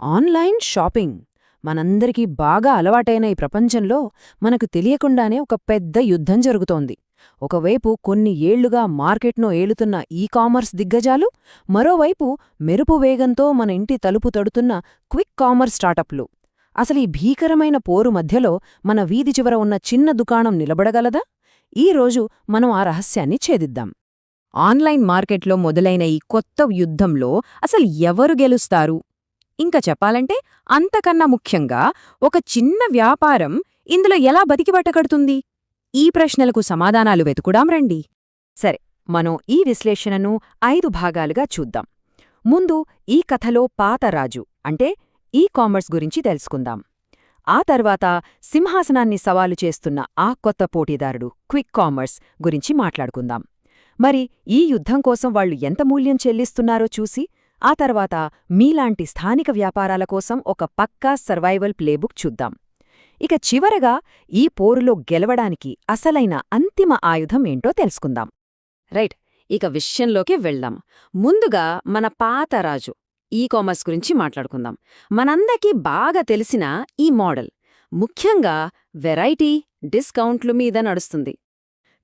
Online shopping మనందరికీ బాగా అలవాటైన ఈ ప్రపంచంలో మనకు తెలియకుండానే ఒక పెద్ద యుద్ధం జరుగుతోంది. ఒకవైపు కొన్ని ఏళ్లుగా మార్కెట్ను ఏలుతున్న కామర్స్ దిగ్గజాలు, మరోవైపు మెరుపు వేగంతో మన ఇంటి తలుపు తడుతున్న క్విక్ కామర్స్ స్టార్టప్లు. అసలీ భీకరమైన పోరు మధ్యలో మన వీధి చివర ఉన్న చిన్న దుకాణం నిలబడగలదా? ఈరోజు మనం ఆ రహస్యాన్ని ఛేదిద్దాం. ఆన్లైన్ మార్కెట్లో మొదలైన ఈ కొత్త యుద్ధంలో అసలు ఎవరు గెలుస్తారు? ఇంకా చెప్పాలంటే అంతకన్నా ముఖ్యంగా ఒక చిన్న వ్యాపారం ఇందులో ఎలా బతికిబట్టగడుతుంది? ఈ ప్రశ్నలకు సమాధానాలు వెతుకుడాం రండి. సరే, మనం ఈ విశ్లేషణను 5 భాగాలుగా చూద్దాం. ముందు ఈ కథలో పాత రాజు అంటే కామర్స్ గురించి తెలుసుకుందాం. ఆ తర్వాత సింహాసనాన్ని సవాలు చేస్తున్న ఆ కొత్త పోటీదారుడు క్విక్ కామర్స్ గురించి మాట్లాడుకుందాం. మరి ఈ యుద్ధం కోసం వాళ్లు ఎంత మూల్యం చెల్లిస్తున్నారో చూసి, ఆ తర్వాత మీలాంటి స్థానిక వ్యాపారాల కోసం ఒక పక్కా సర్వైవల్ ప్లేబుక్ చూద్దాం. ఇక చివరగా ఈ పోరులో గెలవడానికి అసలైన అంతిమ ఆయుధం ఏంటో తెలుసుకుందాం. రైట్, ఇక విషయంలోకి వెళ్దాం. ముందుగా మన పాత రాజు కామర్స్ గురించి మాట్లాడుకుందాం. మనందరికీ బాగా తెలిసిన ఈ మోడల్ ముఖ్యంగా వెరైటీ, డిస్కౌంట్లు మీద నడుస్తుంది.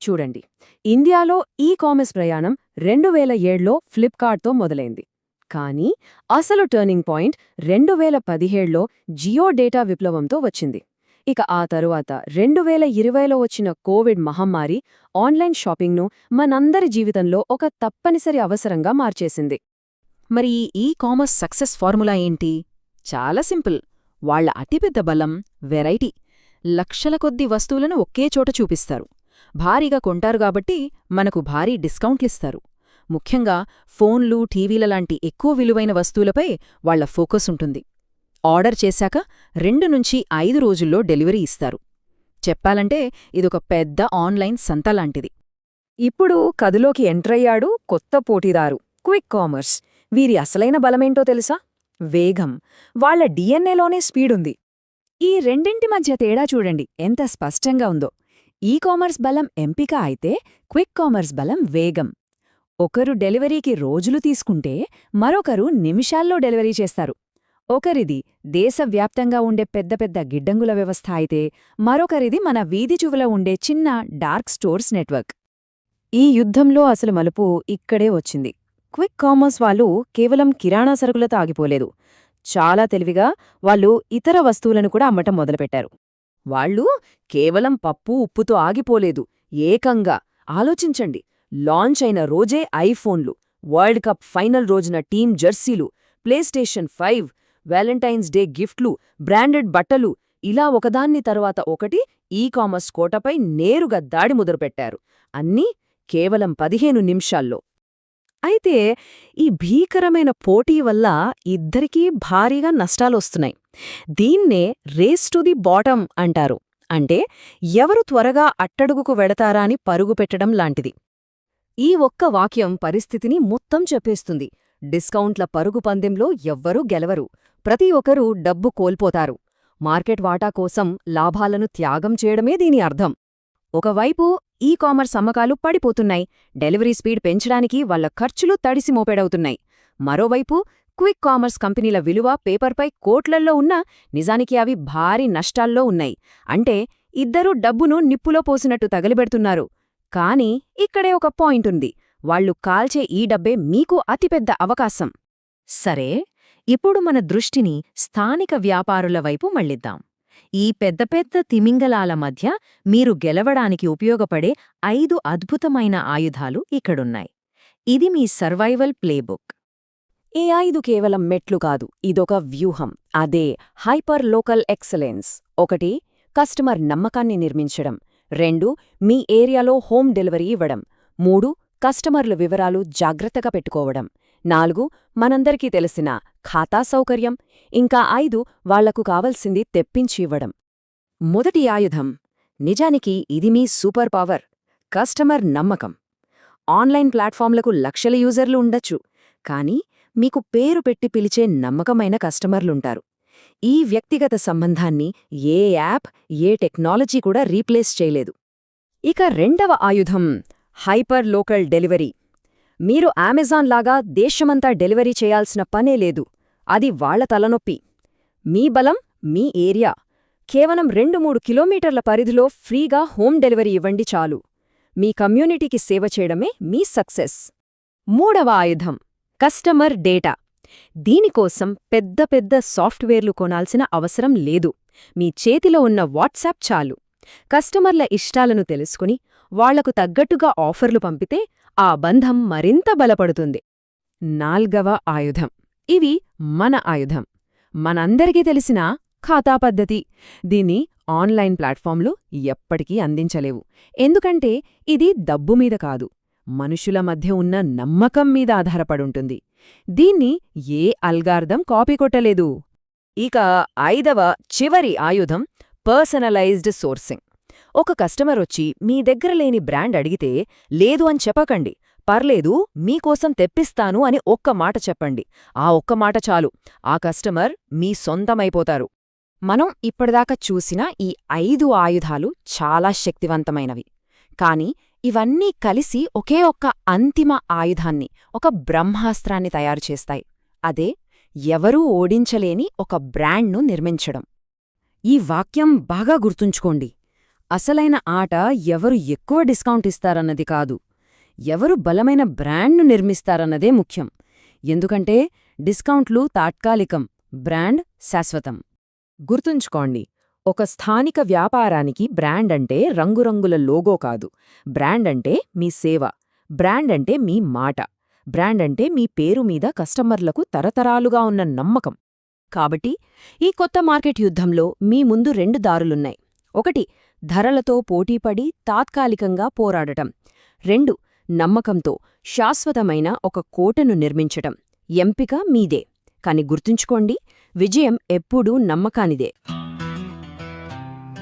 చూడండి, ఇండియాలో కామర్స్ ప్రయాణం 2007లో ఫ్లిప్కార్ట్తో మొదలైంది. కానీ అసలు టర్నింగ్ పాయింట్ 2017లో జియో డేటా విప్లవంతో వచ్చింది. ఇక ఆ తరువాత 2020లో వచ్చిన కోవిడ్ మహమ్మారి ఆన్లైన్ షాపింగ్ను మనందరి జీవితంలో ఒక తప్పనిసరి అవసరంగా మార్చేసింది. మరి ఈ కామర్స్ సక్సెస్ ఫార్ములా ఏంటి? చాలా సింపుల్. వాళ్ల అతిపెద్ద బలం వెరైటీ. లక్షల కొద్దీ వస్తువులను ఒకే చోట చూపిస్తారు. భారీగా కొంటారు కాబట్టి మనకు భారీ డిస్కౌంట్లిస్తారు. ముఖ్యంగా ఫోన్లు, టీవీల లాంటి ఎక్కువ విలువైన వస్తువులపై వాళ్ల ఫోకస్ ఉంటుంది. ఆర్డర్ చేశాక 2 నుంచి 5 రోజుల్లో డెలివరీ ఇస్తారు. చెప్పాలంటే ఇదొక పెద్ద ఆన్లైన్ సంతలాంటిది. ఇప్పుడు కథలోకి ఎంట్రయ్యాడు కొత్త పోటీదారు క్విక్ కామర్స్. వీరి అసలైన బలమేంటో తెలుసా? వేగం. వాళ్ల డిఎన్ఏలోనే స్పీడుంది. ఈ రెండింటి మధ్య తేడా చూడండి ఎంత స్పష్టంగా ఉందో. కామర్స్ బలం ఎంపిక అయితే క్విక్ కామర్స్ బలం వేగం. ఒకరు డెలివరీకి రోజులు తీసుకుంటే మరొకరు నిమిషాల్లో డెలివరీ చేస్తారు. ఒకరిది దేశవ్యాప్తంగా ఉండే పెద్ద పెద్ద గిడ్డంగుల వ్యవస్థ అయితే మరొకరిది మన వీధి చువల ఉండే చిన్న డార్క్ స్టోర్స్ నెట్వర్క్. ఈ యుద్ధంలో అసలు మలుపు ఇక్కడే వచ్చింది. క్విక్ కామర్స్ వాళ్ళు కేవలం కిరాణా సరుకులతో ఆగిపోలేదు. చాలా తెలివిగా వాళ్ళు ఇతర వస్తువులను కూడా అమ్మటం మొదలుపెట్టారు. వాళ్ళు కేవలం పప్పు, ఉప్పుతో ఆగిపోలేదు. ఏకంగా ఆలోచించండి, లాంచ్ అయిన రోజే ఐఫోన్లు, వరల్డ్ కప్ ఫైనల్ రోజున టీమ్ జెర్సీలు, ప్లేస్టేషన్ 5, వ్యాలంటైన్స్ డే గిఫ్ట్లు, బ్రాండెడ్ బట్టలు, ఇలా ఒకదాన్ని తర్వాత ఒకటి కామర్స్ కోటపై నేరుగా దాడి మొదలుపెట్టారు. అన్నీ కేవలం 15 నిమిషాల్లో. అయితే ఈ భీకరమైన పోటీ వల్ల ఇద్దరికీ భారీగా నష్టాలొస్తున్నాయి. దీన్నే రేస్ టు ది బాటమ్ అంటారు. అంటే ఎవరు త్వరగా అట్టడుగుకు వెడతారా అని పరుగుపెట్టడం లాంటిది. ఈ ఒక్క వాక్యం పరిస్థితిని మొత్తం చెప్పేస్తుంది. డిస్కౌంట్ల పరుగు పందెంలో ఎవ్వరూ గెలవరు. ప్రతి ఒక్కరూ డబ్బు కోల్పోతారు. మార్కెట్ వాటా కోసం లాభాలను త్యాగం చేయడమే దీని అర్థం. ఒకవైపు కామర్స్ అమ్మకాలు పడిపోతున్నాయి. డెలివరీ స్పీడ్ పెంచడానికి వాళ్ల ఖర్చులు తడిసి మోపెడవుతున్నాయి. మరోవైపు క్విక్ కామర్స్ కంపెనీల విలువ పేపర్పై కోట్లల్లో ఉన్నా నిజానికి అవి భారీ నష్టాల్లో ఉన్నాయి. అంటే ఇద్దరూ డబ్బును నిప్పులో పోసినట్టు తగలిబెడుతున్నారు. కానీ ఇక్కడే ఒక పాయింటుంది. వాళ్లు కాల్చే ఈ డబ్బే మీకు అతిపెద్ద అవకాశం. సరే, ఇప్పుడు మన దృష్టిని స్థానిక వ్యాపారుల వైపు మళ్లిద్దాం. ఈ పెద్ద పెద్ద తిమింగలాల మధ్య మీరు గెలవడానికి ఉపయోగపడే 5 అద్భుతమైన ఆయుధాలు ఇక్కడున్నాయి. ఇది మీ సర్వైవల్ ప్లేబుక్. ఈ 5 కేవలం మెట్లు కాదు, ఇదొక వ్యూహం. అదే హైపర్ లోకల్ ఎక్సలెన్స్. 1. కస్టమర్ నమ్మకాన్ని నిర్మించడం. 2. మీ ఏరియాలో హోమ్ డెలివరీ ఇవ్వడం. 3. కస్టమర్ల వివరాలు జాగ్రత్తగా పెట్టుకోవడం. 4. మనందరికీ తెలిసిన ఖాతా సౌకర్యం. ఇంకా 5. వాళ్లకు కావలసింది తెప్పించి ఇవ్వడం. మొదటి ఆయుధం, నిజానికి ఇది మీ సూపర్ పవర్, కస్టమర్ నమ్మకం. ఆన్లైన్ ప్లాట్ఫామ్లకు లక్షల యూజర్లు ఉండొచ్చు, కానీ మీకు పేరు పెట్టి పిలిచే నమ్మకమైన కస్టమర్లుంటారు. ఈ వ్యక్తిగత సంబంధాన్ని ఏ యాప్, ఏ టెక్నాలజీ కూడా రీప్లేస్ చేయలేదు. ఇక రెండవ ఆయుధం, హైపర్ లోకల్ డెలివరీ. మీరు అమెజాన్ లాగా దేశమంతా డెలివరీ చేయాల్సిన పనే లేదు. అది వాళ్ల తలనొప్పి. మీ బలం మీ ఏరియా. కేవలం 2-3 కిలోమీటర్ల పరిధిలో ఫ్రీగా హోమ్ డెలివరీ ఇవ్వండి చాలు. మీ కమ్యూనిటీకి సేవ చేయడమే మీ సక్సెస్. మూడవ ఆయుధం కస్టమర్ డేటా. దీనికోసం పెద్ద పెద్ద సాఫ్ట్వేర్లు కొనాల్సిన అవసరం లేదు. మీ చేతిలో ఉన్న వాట్సాప్ చాలు. కస్టమర్ల ఇష్టాలను తెలుసుకుని వాళ్లకు తగ్గట్టుగా ఆఫర్లు పంపితే ఆ బంధం మరింత బలపడుతుంది. నాల్గవ ఆయుధం. ఇది మన ఆయుధం. మనందరికీ తెలిసిన ఖాతా పద్ధతి. దీన్ని ఆన్లైన్ ప్లాట్ఫామ్లు ఎప్పటికీ అందించలేవు. ఎందుకంటే ఇది డబ్బు మీద కాదు, మనుషుల మధ్య ఉన్న నమ్మకం మీద ఆధారపడుంటుంది. దీన్ని ఏ అల్గార్థం కాపీ కొట్టలేదు. ఇక ఐదవ చివరి ఆయుధం పర్సనలైజ్డ్ సోర్సింగ్. ఒక కస్టమర్ వచ్చి మీ దగ్గర లేని బ్రాండ్ అడిగితే లేదు అని చెప్పకండి. పర్లేదు, మీకోసం తెప్పిస్తాను అని ఒక్క మాట చెప్పండి. ఆ ఒక్క మాట చాలు. ఆ కస్టమర్ మీ సొంతమైపోతారు. మనం ఇప్పటిదాకా చూసిన ఈ 5 ఆయుధాలు చాలా శక్తివంతమైనవి. కాని ఇవన్నీ కలిసి ఒకే ఒక్క అంతిమ ఆయుధాన్ని, ఒక బ్రహ్మాస్త్రాన్ని తయారుచేస్తాయి. అదే ఎవరూ ఓడించలేని ఒక బ్రాండ్ను నిర్మించడం. ఈ వాక్యం బాగా గుర్తుంచుకోండి. అసలైన ఆట ఎవరు ఎక్కువ డిస్కౌంట్ ఇస్తారన్నది కాదు, ఎవరు బలమైన బ్రాండ్ను నిర్మిస్తారన్నదే ముఖ్యం. ఎందుకంటే డిస్కౌంట్లు తాత్కాలికం, బ్రాండ్ శాశ్వతం. గుర్తుంచుకోండి, ఒక స్థానిక వ్యాపారానికి బ్రాండ్ అంటే రంగురంగుల లోగో కాదు. బ్రాండ్ అంటే మీ సేవ, బ్రాండ్ అంటే మీ మాట, బ్రాండ్ అంటే మీ పేరు మీద కస్టమర్లకు తరతరాలుగా ఉన్న నమ్మకం. కాబట్టి ఈ కొత్త మార్కెట్ యుద్ధంలో మీ ముందు 2 దారులున్నాయి. 1 ధరలతో పోటీపడి తాత్కాలికంగా పోరాడటం. 2 నమ్మకంతో శాశ్వతమైన ఒక కోటను నిర్మించటం. ఎంపిక మీదే. కాని గుర్తుంచుకోండి, విజయం ఎప్పుడూ నమ్మకానిదే.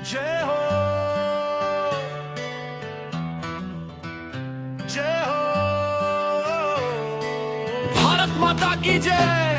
जय हो जय हो भारत माता की जय।